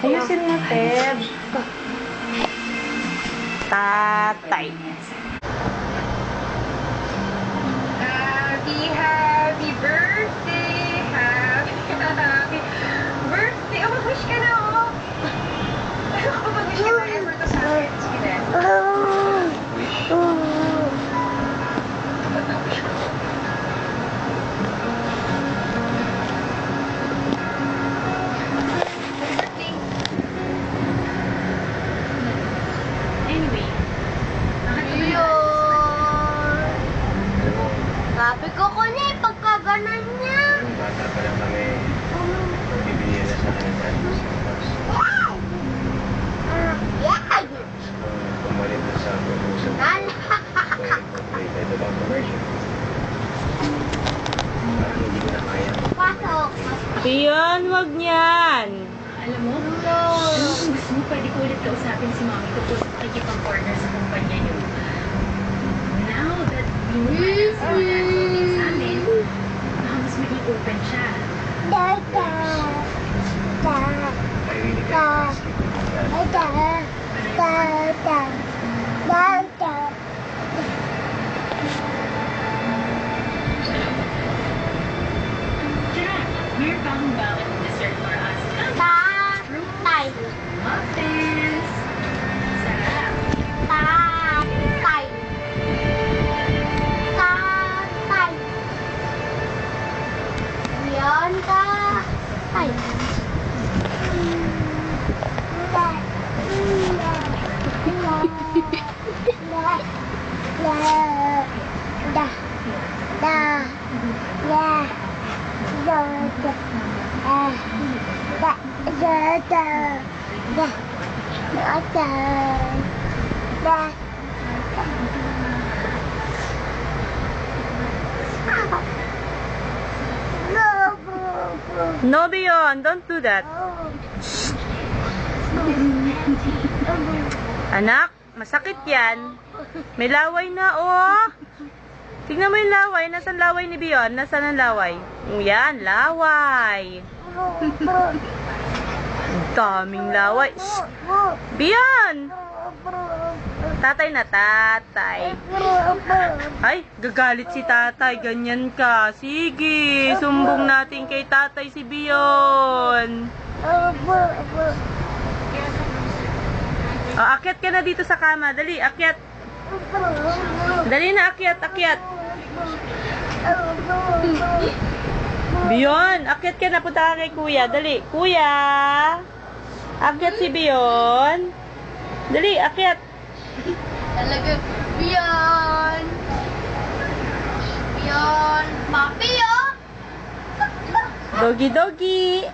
Ayusin mo, Teb. Tatay. Happy birthday! Happy birthday! Oh, mag-wish ka na, oh! Mag-wish ka na ever to sa akin. Sige na. Ba't na-wish ko? Anyway, sabi ko ko na eh, pagkaganan niya. Nung bata pa lang kami, bibili na sa akin ng pumalit na sa proposal. Complicated about commercial. Parang hindi ko na kaya. Pasok. Piyon, wag niyan. alam mo, kung gusto mo, pwede ko ulit kausapin si Mami tungkol sa pakikipag-partner sa kumpanya niyo. Now that binuhay sa mga sa amin, baka mas maging open siya. I really can't ask you to do that. Tara, meron pa akong bakit dessert for us. Tatay. Muffins! Sarap! Tatay. Tatay. Yan, tatay. No, Bion, don't do that. Anak, masakit yan. May laway na, oh. Tingnan mo yung laway. Nasaan laway ni Bion? Nasaan ang laway? Yan, laway. Ang daming laway. Shh! Bion! Tatay na, tatay. Ay, gagalit si tatay. Ganyan ka. Sige, sumbong natin kay tatay si Bion. Akyat ka na dito sa kama. Dali, akyat. Dali na, akyat, akyat. Bion, akyat ka na. Punta ka kay kuya. Dali, kuya. Akyat si Bion. Dali, akyat. Talaga, Bion. Bion. Papi, oh. Doggy, doggy.